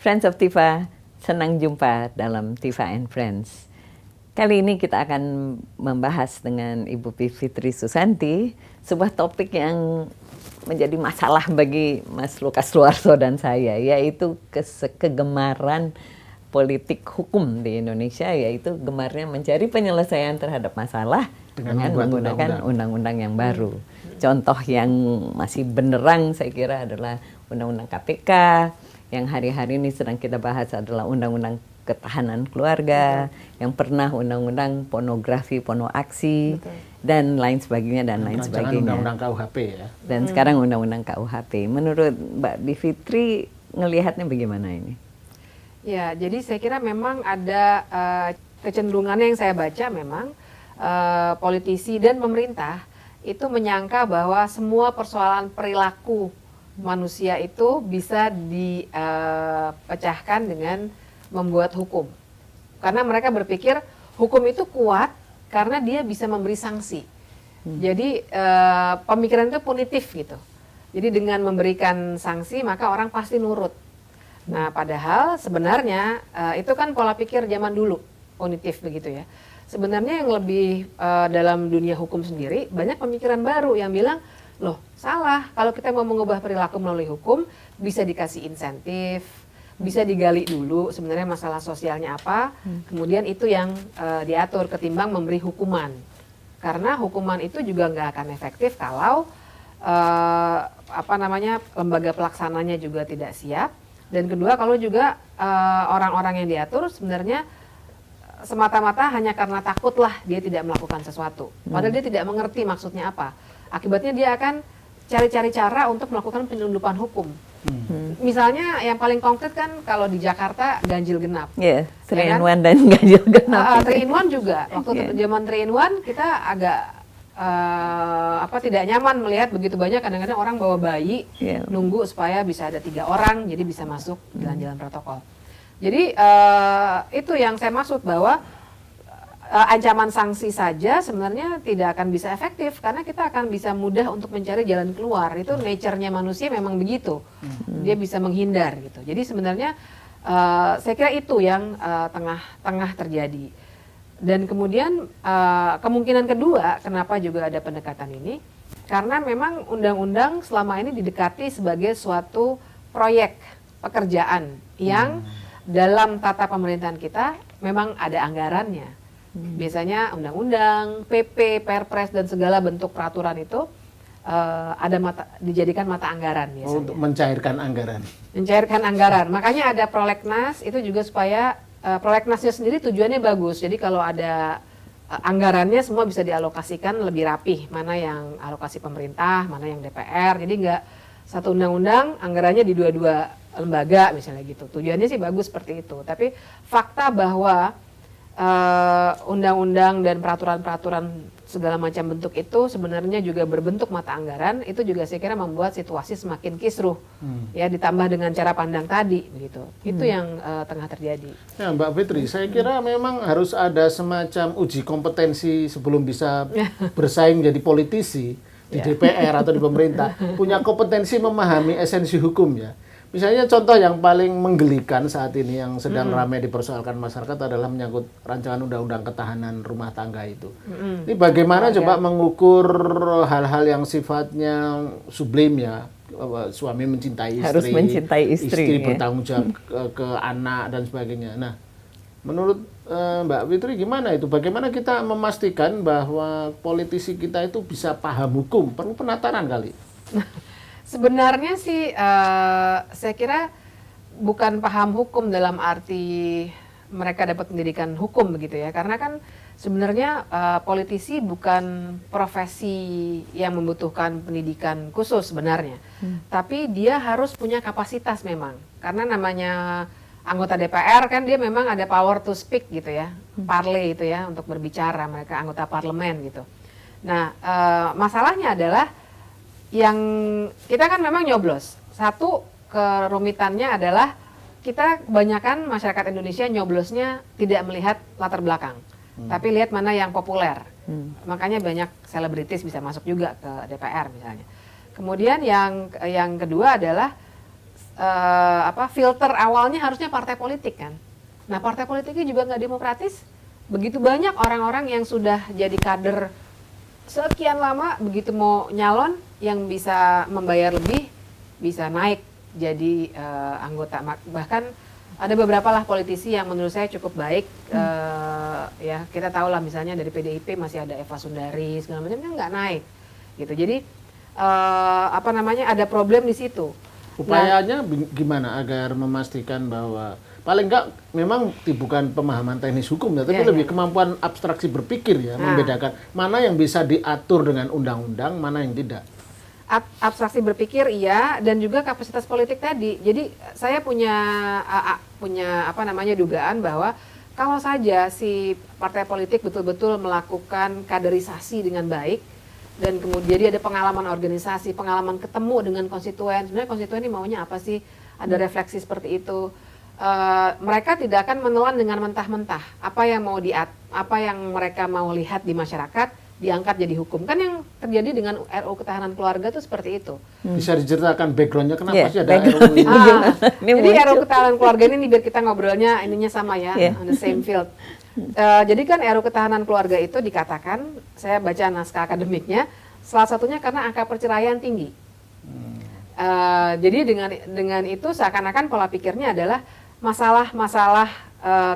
Friends of Tifa, senang jumpa dalam Tifa and Friends. Kali ini kita akan membahas dengan Ibu Fitri Susanti sebuah topik yang menjadi masalah bagi Mas Lukas Suarso dan saya, yaitu kegemaran politik hukum di Indonesia, yaitu gemarnya mencari penyelesaian terhadap masalah dengan menggunakan undang-undang yang baru. Contoh yang masih benderang saya kira adalah Undang-Undang KPK, yang hari-hari ini sedang kita bahas adalah Undang-Undang Ketahanan Keluarga, yang pernah Undang-Undang Pornografi, Pornoaksi, dan lain sebagainya dan lain sebagainya. Undang-Undang KUHP ya. Dan sekarang Undang-Undang KUHP. Menurut Mbak Bivitri, ngelihatnya bagaimana ini? Ya, jadi saya kira memang ada kecenderungannya yang saya baca memang politisi dan pemerintah itu menyangka bahwa semua persoalan perilaku manusia itu bisa dipecahkan dengan membuat hukum. Karena mereka berpikir hukum itu kuat karena dia bisa memberi sanksi. Jadi pemikiran itu punitif gitu. Jadi dengan memberikan sanksi maka orang pasti nurut. Nah padahal sebenarnya itu kan pola pikir zaman dulu, punitif begitu ya. Sebenarnya yang lebih dalam dunia hukum sendiri banyak pemikiran baru yang bilang, loh salah, kalau kita mau mengubah perilaku melalui hukum bisa dikasih insentif, bisa digali dulu sebenarnya masalah sosialnya apa, kemudian itu yang diatur ketimbang memberi hukuman. Karena hukuman itu juga nggak akan efektif kalau lembaga pelaksananya juga tidak siap, dan kedua kalau juga orang-orang yang diatur sebenarnya semata-mata hanya karena takutlah dia tidak melakukan sesuatu, padahal dia tidak mengerti maksudnya apa. Akibatnya dia akan cari-cari cara untuk melakukan penyelundupan hukum. Misalnya yang paling konkret kan kalau di Jakarta ganjil genap. Iya, 3-in-1 dan ganjil genap. 3-in-1 juga. Waktu zaman 3-in-1 kita agak tidak nyaman melihat begitu banyak kadang-kadang orang bawa bayi nunggu supaya bisa ada 3 orang jadi bisa masuk jalan-jalan protokol. Jadi itu yang saya maksud bahwa ancaman sanksi saja sebenarnya tidak akan bisa efektif karena kita akan bisa mudah untuk mencari jalan keluar. Itu nature-nya manusia memang begitu. Dia bisa menghindar gitu. Jadi sebenarnya saya kira itu yang tengah terjadi. Dan kemudian kemungkinan kedua kenapa juga ada pendekatan ini karena memang undang-undang selama ini didekati sebagai suatu proyek pekerjaan yang dalam tata pemerintahan kita memang ada anggarannya. Biasanya undang-undang, PP, Perpres dan segala bentuk peraturan itu dijadikan mata anggaran biasanya. Untuk mencairkan anggaran. Mencairkan anggaran. Makanya ada prolegnas itu juga supaya prolegnasnya sendiri tujuannya bagus. Jadi kalau ada anggarannya semua bisa dialokasikan lebih rapih. Mana yang alokasi pemerintah, mana yang DPR. Jadi nggak satu undang-undang anggarannya di dua-dua lembaga misalnya gitu. Tujuannya sih bagus seperti itu. Tapi fakta bahwa undang-undang dan peraturan-peraturan segala macam bentuk itu sebenarnya juga berbentuk mata anggaran, itu juga saya kira membuat situasi semakin kisruh, ya ditambah dengan cara pandang tadi, begitu. Itu yang tengah terjadi. Ya, Mbak Fitri, saya kira memang harus ada semacam uji kompetensi sebelum bisa bersaing jadi politisi di DPR atau di pemerintah, punya kompetensi memahami esensi hukum ya. Misalnya contoh yang paling menggelikan saat ini yang sedang ramai dipersoalkan masyarakat adalah menyangkut rancangan undang-undang ketahanan rumah tangga itu. Ini bagaimana coba mengukur hal-hal yang sifatnya sublim ya, suami mencintai istri, harus mencintai istri bertanggung jawab ke anak dan sebagainya. Nah, menurut Mbak Fitri gimana itu? Bagaimana kita memastikan bahwa politisi kita itu bisa paham hukum? Perlu penataran kali. Sebenarnya sih saya kira bukan paham hukum dalam arti mereka dapat pendidikan hukum begitu ya. Karena kan sebenarnya politisi bukan profesi yang membutuhkan pendidikan khusus sebenarnya. Tapi dia harus punya kapasitas memang. Karena namanya anggota DPR kan dia memang ada power to speak gitu ya. Parle itu ya untuk berbicara, mereka anggota parlemen gitu. Nah masalahnya adalah yang kita kan memang nyoblos. Satu kerumitannya adalah kita kebanyakan masyarakat Indonesia nyoblosnya tidak melihat latar belakang, tapi lihat mana yang populer. Makanya banyak selebritis bisa masuk juga ke DPR misalnya. Kemudian yang kedua adalah filter awalnya harusnya partai politik kan. Nah, partai politiknya juga nggak demokratis. Begitu banyak orang-orang yang sudah jadi kader sekian lama, begitu mau nyalon yang bisa membayar lebih, bisa naik jadi anggota. Bahkan ada beberapa lah politisi yang menurut saya cukup baik. Ya kita tahu lah misalnya dari PDIP masih ada Eva Sundari segala macam, nggak naik gitu. Jadi ada problem di situ. Upayanya gimana agar memastikan bahwa paling enggak memang bukan pemahaman teknis hukum ya, tapi lebih kemampuan abstraksi berpikir ya, membedakan mana yang bisa diatur dengan undang-undang, mana yang tidak. Abstraksi berpikir iya, dan juga kapasitas politik tadi. Jadi saya punya dugaan bahwa kalau saja si partai politik betul-betul melakukan kaderisasi dengan baik, dan kemudian dia ada pengalaman organisasi, pengalaman ketemu dengan konstituen. Sebenarnya konstituen ini maunya apa sih? Ada refleksi seperti itu. Mereka tidak akan menelan dengan mentah-mentah apa yang mereka mau lihat di masyarakat diangkat jadi hukum. Kan yang terjadi dengan RUU Ketahanan Keluarga itu seperti itu. Bisa diceritakan backgroundnya kenapa sih ada RUU ini? Jadi RUU Ketahanan Keluarga ini biar kita ngobrolnya ininya sama ya, on the same field. Jadi kan RUU Ketahanan Keluarga itu dikatakan, saya baca naskah akademiknya, salah satunya karena angka perceraian tinggi. Jadi dengan itu seakan-akan pola pikirnya adalah masalah-masalah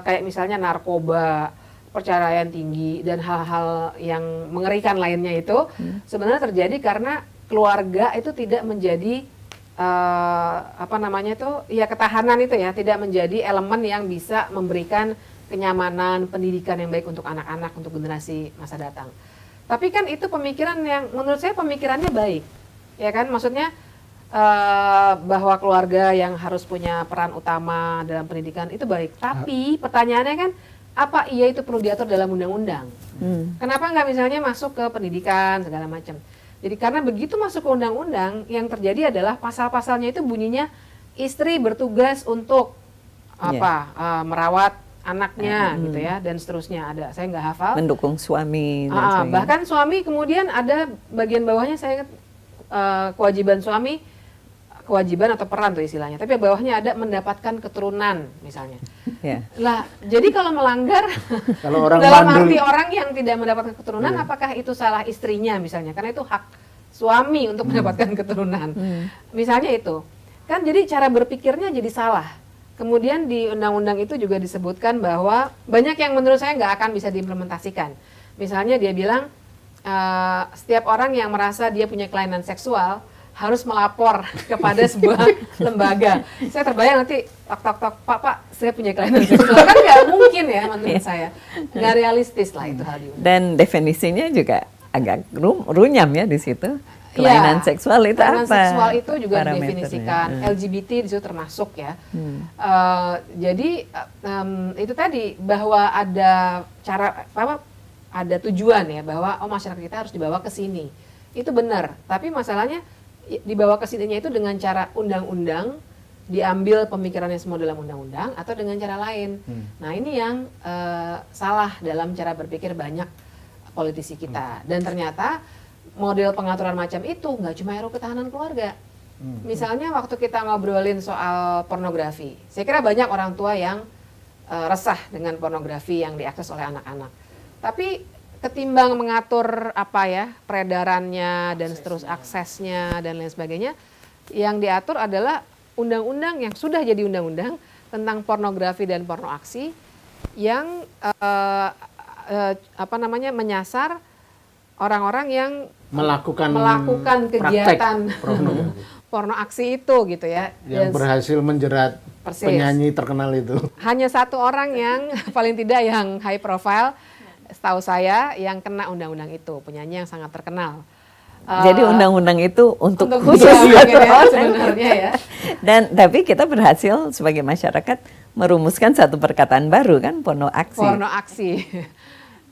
kayak misalnya narkoba, perceraian tinggi, dan hal-hal yang mengerikan lainnya itu sebenarnya terjadi karena keluarga itu tidak menjadi ketahanan itu ya, tidak menjadi elemen yang bisa memberikan kenyamanan, pendidikan yang baik untuk anak-anak, untuk generasi masa datang. Tapi kan itu pemikiran yang menurut saya pemikirannya baik, ya kan, maksudnya bahwa keluarga yang harus punya peran utama dalam pendidikan itu baik. Tapi pertanyaannya kan, apa iya itu perlu diatur dalam undang-undang? Kenapa nggak misalnya masuk ke pendidikan segala macam? Jadi karena begitu masuk ke undang-undang, yang terjadi adalah pasal-pasalnya itu bunyinya istri bertugas untuk merawat anaknya gitu ya, dan seterusnya ada. Saya nggak hafal. Mendukung suami. Dan bahkan suami kemudian ada bagian bawahnya saya ingat kewajiban suami. Kewajiban atau peran tuh istilahnya, tapi bawahnya ada mendapatkan keturunan misalnya. Lah, jadi kalau melanggar kalau orang dalam arti orang yang tidak mendapatkan keturunan, apakah itu salah istrinya misalnya? Karena itu hak suami untuk mendapatkan keturunan. Misalnya itu. Kan jadi cara berpikirnya jadi salah. Kemudian di undang-undang itu juga disebutkan bahwa banyak yang menurut saya nggak akan bisa diimplementasikan. Misalnya dia bilang setiap orang yang merasa dia punya kelainan seksual harus melapor kepada sebuah lembaga. Saya terbayang nanti tok, Pak, saya punya kelainan seksual. Kan nggak mungkin ya menurut saya. Nggak realistis lah itu hal ini. Dan definisinya juga agak runyam ya di situ. Kelainan seksual itu kelainan apa? Kelainan seksual itu juga didefinisikan. LGBT di situ termasuk ya. Jadi itu tadi bahwa ada ada tujuan ya, bahwa masyarakat kita harus dibawa ke sini. Itu benar. Tapi masalahnya dibawa ke sininya itu dengan cara undang-undang, diambil pemikirannya semua dalam undang-undang, atau dengan cara lain. Nah ini yang salah dalam cara berpikir banyak politisi kita. Dan ternyata model pengaturan macam itu nggak cuma RUU Ketahanan Keluarga. Misalnya waktu kita ngobrolin soal pornografi, saya kira banyak orang tua yang resah dengan pornografi yang diakses oleh anak-anak. Tapi ketimbang mengatur peredarannya dan terus aksesnya dan lain sebagainya, yang diatur adalah undang-undang yang sudah jadi undang-undang tentang pornografi dan pornoaksi yang menyasar orang-orang yang melakukan kegiatan pornoaksi itu gitu ya, yang berhasil menjerat penyanyi terkenal itu. Hanya satu orang yang paling tidak yang high profile setahu saya yang kena undang-undang itu, penyanyi yang sangat terkenal. Jadi undang-undang itu untuk khusus sebenarnya ya. Dan tapi kita berhasil sebagai masyarakat merumuskan satu perkataan baru kan, pornoaksi. Pornoaksi.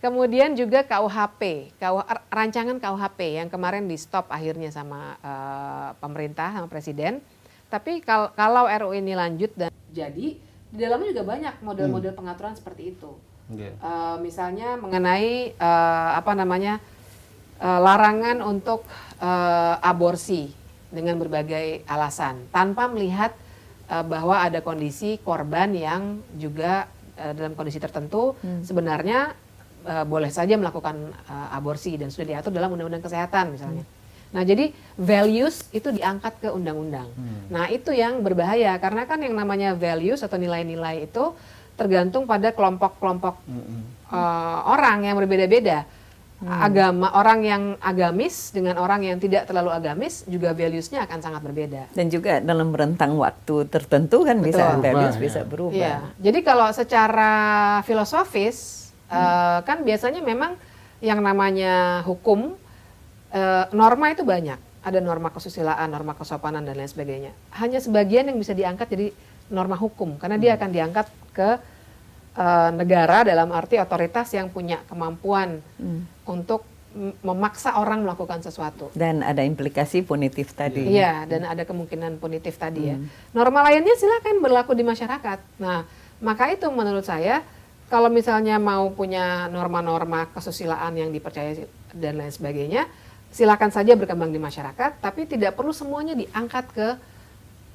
Kemudian juga KUHP, rancangan KUHP yang kemarin di stop akhirnya sama pemerintah, sama presiden. Tapi kalau RUU ini lanjut dan jadi, di dalamnya juga banyak model-model pengaturan seperti itu. Misalnya mengenai larangan untuk aborsi dengan berbagai alasan tanpa melihat bahwa ada kondisi korban yang juga dalam kondisi tertentu sebenarnya boleh saja melakukan aborsi dan sudah diatur dalam undang-undang kesehatan misalnya. Nah, jadi values itu diangkat ke undang-undang. Nah, itu yang berbahaya karena kan yang namanya values atau nilai-nilai itu tergantung pada kelompok-kelompok orang yang berbeda-beda. Agama, orang yang agamis dengan orang yang tidak terlalu agamis juga values-nya akan sangat berbeda. Dan juga dalam rentang waktu tertentu kan bisa values bisa berubah. Iya. Jadi kalau secara filosofis kan biasanya memang yang namanya hukum norma itu banyak. Ada norma kesusilaan, norma kesopanan dan lain sebagainya. Hanya sebagian yang bisa diangkat jadi norma hukum karena dia akan diangkat ke negara dalam arti otoritas yang punya kemampuan untuk memaksa orang melakukan sesuatu. Dan ada implikasi punitif tadi. Iya, dan ada kemungkinan punitif tadi ya. Norma lainnya silakan berlaku di masyarakat. Nah, maka itu menurut saya kalau misalnya mau punya norma-norma kesusilaan yang dipercaya dan lain sebagainya, silakan saja berkembang di masyarakat, tapi tidak perlu semuanya diangkat ke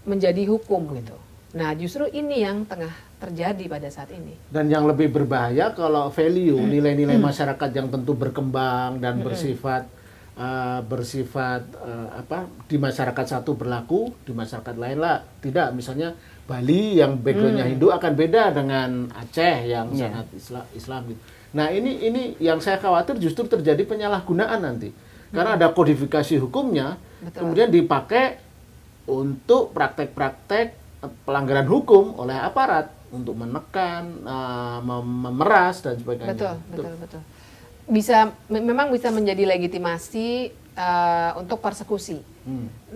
menjadi hukum gitu. Nah, justru ini yang tengah terjadi pada saat ini. Dan yang lebih berbahaya kalau value, nilai-nilai masyarakat yang tentu berkembang dan bersifat di masyarakat satu berlaku, di masyarakat lain lah tidak. Misalnya Bali yang backgroundnya Hindu akan beda dengan Aceh yang sangat Islam gitu. Nah, ini yang saya khawatir justru terjadi penyalahgunaan nanti. Karena ada kodifikasi hukumnya, kemudian dipakai untuk praktek-praktek pelanggaran hukum oleh aparat untuk menekan, memeras dan sebagainya. Betul. Memang bisa menjadi legitimasi untuk persekusi.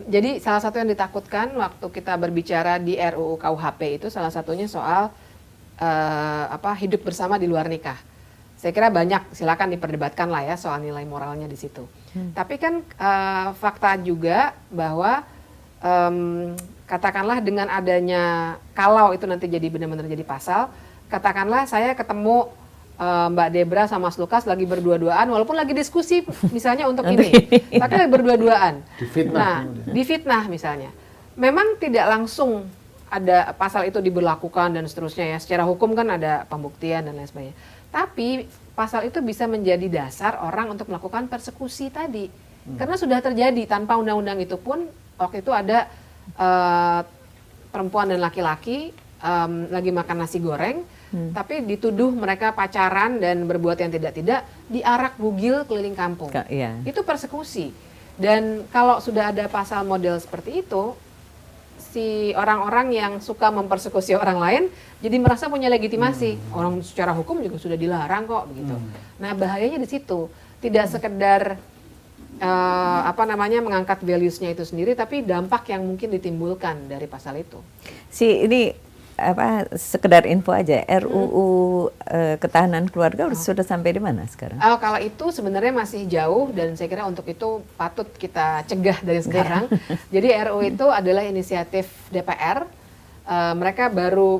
Jadi salah satu yang ditakutkan waktu kita berbicara di RUU KUHP itu salah satunya soal hidup bersama di luar nikah. Saya kira banyak, silakan diperdebatkan lah ya soal nilai moralnya di situ. Tapi kan fakta juga bahwa katakanlah dengan adanya, kalau itu nanti jadi benar-benar jadi pasal, katakanlah saya ketemu Mbak Debra sama Mas Lukas lagi berdua-duaan, walaupun lagi diskusi misalnya untuk ini, tapi lagi berdua-duaan. Difitnah misalnya. Memang tidak langsung ada pasal itu diberlakukan dan seterusnya ya, secara hukum kan ada pembuktian dan lain sebagainya. Tapi pasal itu bisa menjadi dasar orang untuk melakukan persekusi tadi. Karena sudah terjadi tanpa undang-undang itu pun, waktu itu ada perempuan dan laki-laki lagi makan nasi goreng, tapi dituduh mereka pacaran dan berbuat yang tidak-tidak, diarak bugil keliling kampung. Itu persekusi. Dan kalau sudah ada pasal model seperti itu, si orang-orang yang suka mempersekusi orang lain jadi merasa punya legitimasi. Orang secara hukum juga sudah dilarang kok begitu. Nah, bahayanya di situ. Tidak sekedar mengangkat values-nya itu sendiri, tapi dampak yang mungkin ditimbulkan dari pasal itu. Ini sekedar info aja, RUU ketahanan keluarga sudah sampai di mana sekarang? Kalau itu sebenarnya masih jauh dan saya kira untuk itu patut kita cegah dari sekarang. Jadi RUU itu adalah inisiatif DPR. Mereka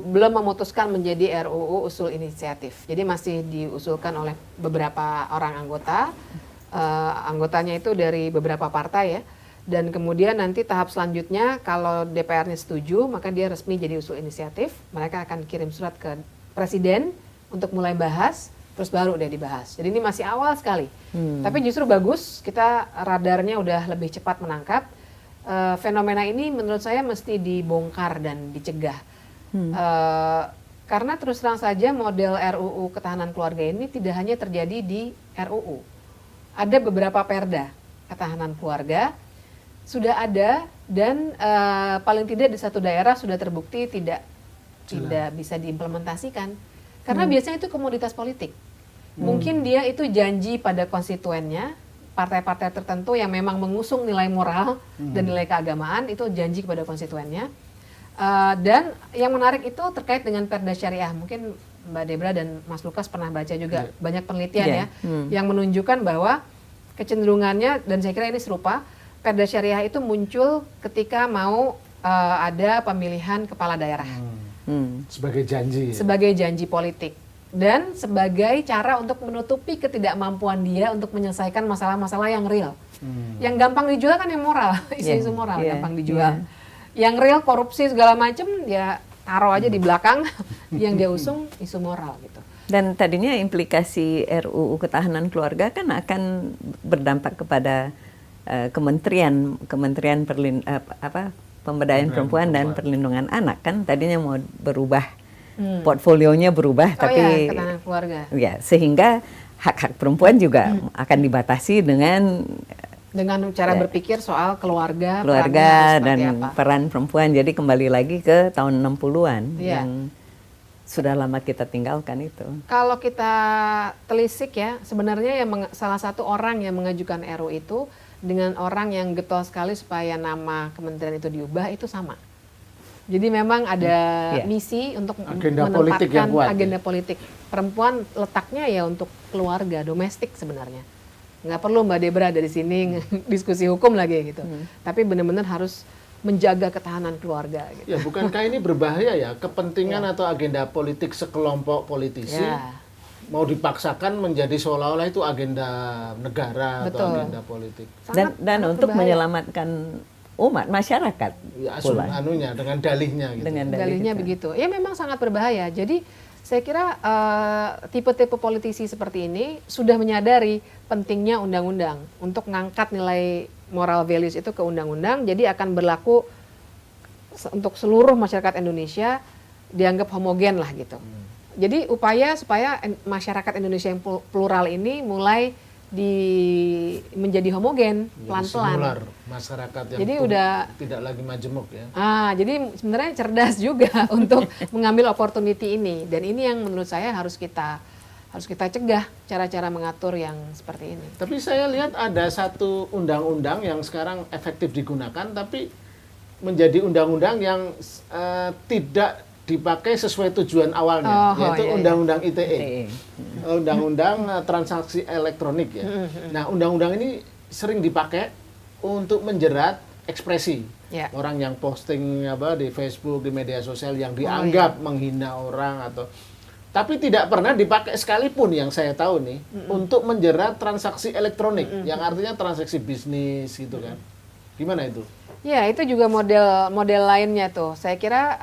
belum memutuskan menjadi RUU usul inisiatif. Jadi masih diusulkan oleh beberapa orang anggota. Anggotanya itu dari beberapa partai ya. Dan kemudian nanti tahap selanjutnya kalau DPR-nya setuju, maka dia resmi jadi usul inisiatif. Mereka akan kirim surat ke Presiden untuk mulai bahas, terus baru deh dibahas. Jadi ini masih awal sekali. Tapi justru bagus, kita radarnya udah lebih cepat menangkap. Fenomena ini menurut saya mesti dibongkar dan dicegah. Karena terus terang saja model RUU ketahanan keluarga ini tidak hanya terjadi di RUU. Ada beberapa perda ketahanan keluarga sudah ada dan paling tidak di satu daerah sudah terbukti tidak bisa diimplementasikan karena biasanya itu komoditas politik. Mungkin dia itu janji pada konstituennya, partai-partai tertentu yang memang mengusung nilai moral dan nilai keagamaan itu janji kepada konstituennya. Dan yang menarik itu terkait dengan Perda Syariah. Mungkin Mbak Debra dan Mas Lukas pernah baca juga banyak penelitian yang menunjukkan bahwa kecenderungannya, dan saya kira ini serupa, Perda Syariah itu muncul ketika mau ada pemilihan kepala daerah. Sebagai janji. Sebagai janji politik. Dan sebagai cara untuk menutupi ketidakmampuan dia untuk menyelesaikan masalah-masalah yang real. Yang gampang dijual kan yang moral, isu-isu moral gampang dijual. Yang real korupsi segala macam ya taruh aja di belakang, yang dia usung isu moral gitu. Dan tadinya implikasi RUU Ketahanan Keluarga kan akan berdampak kepada Kementerian Pemberdayaan Perempuan dan Perlindungan Anak, kan tadinya mau berubah, portfolionya berubah, tapi ketahanan keluarga. Ya, sehingga hak-hak perempuan juga akan dibatasi dengan cara berpikir soal keluarga dan peran perempuan. Jadi kembali lagi ke tahun 60-an yang sudah lama kita tinggalkan itu. Kalau kita telisik ya, sebenarnya salah satu orang yang mengajukan RUU itu dengan orang yang getol sekali supaya nama kementerian itu diubah itu sama. Jadi memang ada misi untuk menempatkan agenda politik. Perempuan letaknya ya untuk keluarga, domestik sebenarnya. Nggak perlu Mbak Debra dari sini diskusi hukum lagi gitu. Tapi benar-benar harus menjaga ketahanan keluarga. Gitu. Ya, bukankah ini berbahaya ya, kepentingan atau agenda politik sekelompok politisi mau dipaksakan menjadi seolah-olah itu agenda negara atau agenda politik. Dan untuk berbahaya. Menyelamatkan umat masyarakat. Ya, dengan dalihnya gitu. Dengan dalihnya begitu. Ya memang sangat berbahaya. Jadi saya kira tipe-tipe politisi seperti ini sudah menyadari pentingnya undang-undang untuk mengangkat nilai moral values itu ke undang-undang, jadi akan berlaku untuk seluruh masyarakat Indonesia, dianggap homogen lah gitu. Jadi upaya supaya masyarakat Indonesia yang plural ini mulai menjadi homogen pelan-pelan. Masyarakat yang jadi tidak lagi majemuk ya. Jadi sebenarnya cerdas juga untuk mengambil opportunity ini, dan ini yang menurut saya harus kita cegah cara-cara mengatur yang seperti ini. Tapi saya lihat ada satu undang-undang yang sekarang efektif digunakan, tapi menjadi undang-undang yang tidak dipakai sesuai tujuan awalnya, yaitu Undang-Undang ITE, Undang-Undang Transaksi Elektronik ya. Nah, undang-undang ini sering dipakai untuk menjerat ekspresi orang yang posting di Facebook, di media sosial yang dianggap menghina orang tapi tidak pernah dipakai sekalipun yang saya tahu nih untuk menjerat transaksi elektronik, yang artinya transaksi bisnis gitu kan. Gimana itu? Ya, itu juga model lainnya tuh. Saya kira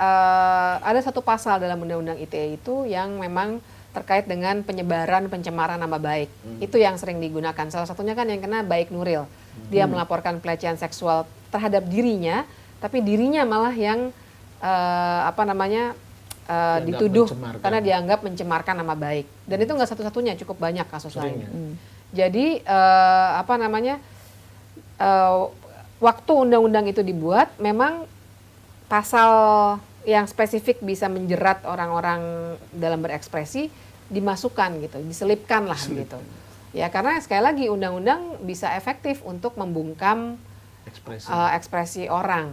ada satu pasal dalam Undang-Undang ITE itu yang memang terkait dengan penyebaran pencemaran nama baik. Itu yang sering digunakan. Salah satunya kan yang kena Baik Nuril. Dia melaporkan pelecehan seksual terhadap dirinya, tapi dirinya malah yang dituduh karena dianggap mencemarkan nama baik. Dan itu nggak satu-satunya, cukup banyak kasus lainnya. Jadi waktu undang-undang itu dibuat, memang pasal yang spesifik bisa menjerat orang-orang dalam berekspresi dimasukkan gitu, diselipkan lah gitu. Ya karena sekali lagi undang-undang bisa efektif untuk membungkam ekspresi orang.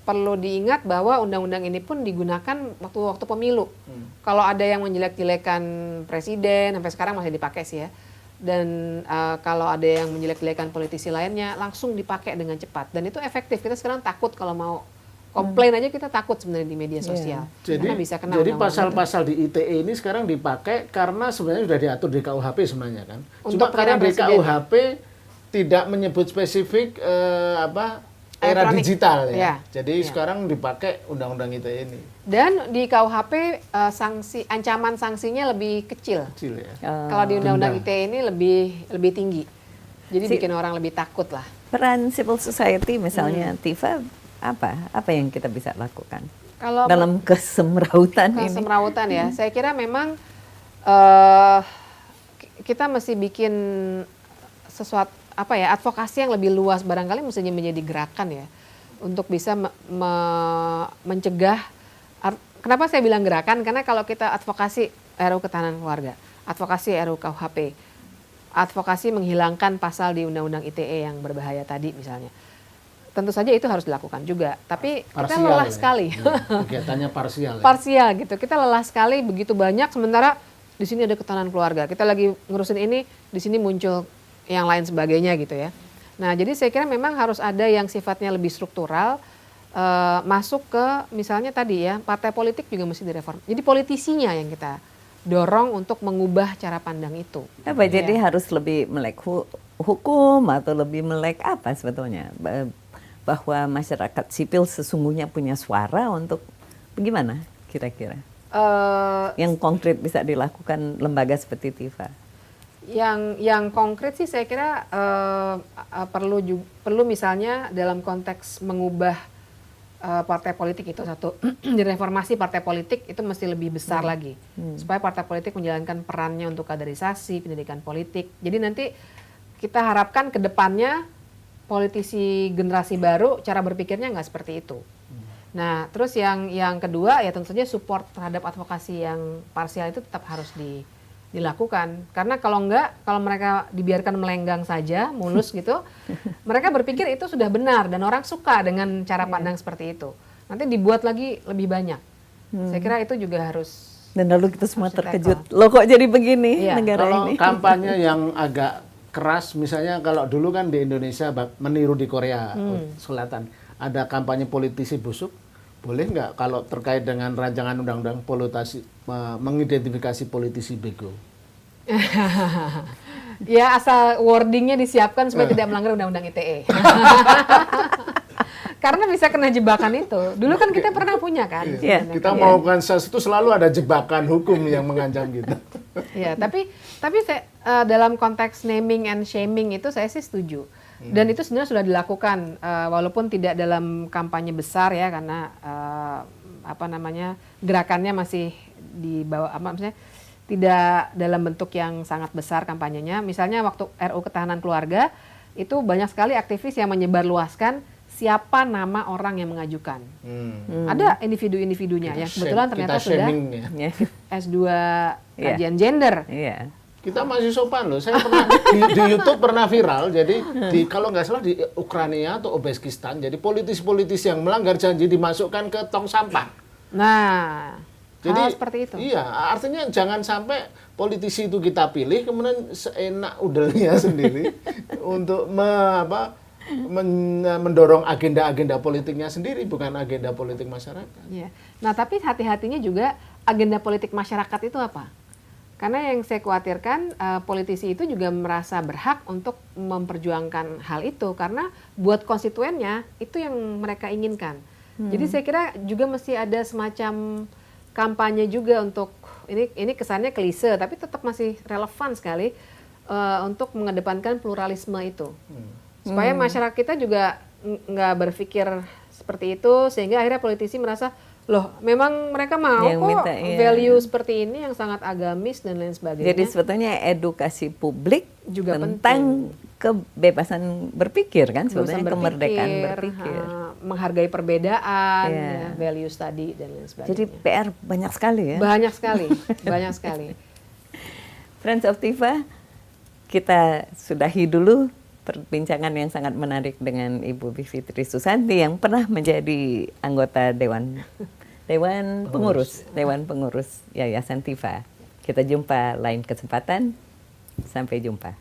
Perlu diingat bahwa undang-undang ini pun digunakan waktu pemilu. Kalau ada yang menjelek-jelekan presiden, sampai sekarang masih dipakai sih ya. Dan kalau ada yang menjelek-jelekan politisi lainnya, langsung dipakai dengan cepat. Dan itu efektif. Kita sekarang takut kalau mau komplain aja, kita takut sebenarnya di media sosial. Jadi pasal-pasal di ITE ini sekarang dipakai karena sebenarnya sudah diatur di KUHP sebenarnya kan. Cuma karena di KUHP tidak menyebut spesifik era digital ya. Jadi sekarang dipakai undang-undang ITE ini. Dan di KUHP ancaman sanksinya lebih kecil ya. Kalau di undang-undang ITE ini lebih tinggi. Jadi bikin orang lebih takut lah. Peran civil society misalnya, Tifa, apa yang kita bisa lakukan kalau dalam kesemrautan ya? Saya kira memang kita mesti bikin sesuatu advokasi yang lebih luas, barangkali mestinya menjadi gerakan ya, untuk bisa mencegah. Kenapa saya bilang gerakan? Karena kalau kita advokasi RUU Ketahanan Keluarga, advokasi RUU KUHP, advokasi menghilangkan pasal di Undang-Undang ITE yang berbahaya tadi misalnya, tentu saja itu harus dilakukan juga. Tapi kita lelah sekali. Kegiatannya parsial. Parsial gitu. Kita lelah sekali, begitu banyak. Sementara di sini ada ketahanan keluarga. Kita lagi ngurusin ini, di sini muncul yang lain sebagainya gitu ya. Nah, jadi saya kira memang harus ada yang sifatnya lebih struktural, masuk ke misalnya tadi ya, partai politik juga mesti direform. Jadi politisinya yang kita dorong untuk mengubah cara pandang itu. Jadi harus lebih melek hukum atau lebih melek apa sebetulnya? bahwa masyarakat sipil sesungguhnya punya suara untuk bagaimana kira-kira? Yang konkret bisa dilakukan lembaga seperti TIFA? Yang konkret sih saya kira perlu misalnya dalam konteks mengubah partai politik itu satu, direformasi partai politik itu mesti lebih besar lagi, supaya partai politik menjalankan perannya untuk kaderisasi, pendidikan politik. Jadi nanti kita harapkan ke depannya politisi generasi baru cara berpikirnya nggak seperti itu. Nah, terus yang kedua ya tentu saja support terhadap advokasi yang parsial itu tetap harus dilakukan. Karena kalau mereka dibiarkan melenggang saja, mulus gitu, mereka berpikir itu sudah benar dan orang suka dengan cara pandang seperti itu. Nanti dibuat lagi lebih banyak. Saya kira itu juga harus. Dan lalu kita semua terkejut, loh kok jadi begini negara kalau ini. Kalau kampanye yang agak keras, misalnya kalau dulu kan di Indonesia meniru di Korea Selatan, ada kampanye politisi busuk, boleh nggak kalau terkait dengan rancangan undang-undang mengidentifikasi politisi bego? Ya asal wordingnya disiapkan supaya tidak melanggar undang-undang ITE. Karena bisa kena jebakan itu. Dulu kan kita pernah punya kan. Kita melakukan sesuatu selalu ada jebakan hukum yang mengancam kita. Ya, tapi saya, dalam konteks naming and shaming itu saya sih setuju. Dan itu sebenarnya sudah dilakukan walaupun tidak dalam kampanye besar ya, karena gerakannya masih di bawah maksudnya tidak dalam bentuk yang sangat besar kampanyenya. Misalnya waktu RU Ketahanan Keluarga itu banyak sekali aktivis yang menyebarluaskan siapa nama orang yang mengajukan. Ada individu-individunya yang kebetulan ternyata sudah S2 kajian gender. Kita masih sopan loh. Saya pernah di YouTube pernah viral. Jadi kalau nggak salah di Ukraina atau Uzbekistan, jadi politis-politis yang melanggar janji dimasukkan ke tong sampah. Nah, jadi seperti itu. Iya, artinya jangan sampai politisi itu kita pilih kemudian seenak udelnya sendiri untuk mendorong agenda-agenda politiknya sendiri, bukan agenda politik masyarakat. Ya. Nah, tapi hati-hatinya juga agenda politik masyarakat itu apa? Karena yang saya khawatirkan politisi itu juga merasa berhak untuk memperjuangkan hal itu karena buat konstituennya itu yang mereka inginkan. Jadi saya kira juga mesti ada semacam kampanye juga untuk ini kesannya klise tapi tetap masih relevan sekali untuk mengedepankan pluralisme itu. Supaya masyarakat kita juga nggak berpikir seperti itu sehingga akhirnya politisi merasa loh memang mereka mau yang kok minta, value seperti ini yang sangat agamis dan lain sebagainya. Jadi sebetulnya edukasi publik juga tentang kebebasan berpikir kan sebetulnya kemerdekaan berpikir, menghargai perbedaan, values tadi dan lain sebagainya. Jadi PR banyak sekali ya. Banyak sekali, banyak sekali. Friends of TIFA, kita sudahi dulu perbincangan yang sangat menarik dengan Ibu Bivitri Susanti yang pernah menjadi anggota Dewan Pengurus Yayasan TIFA. Kita jumpa lain kesempatan. Sampai jumpa.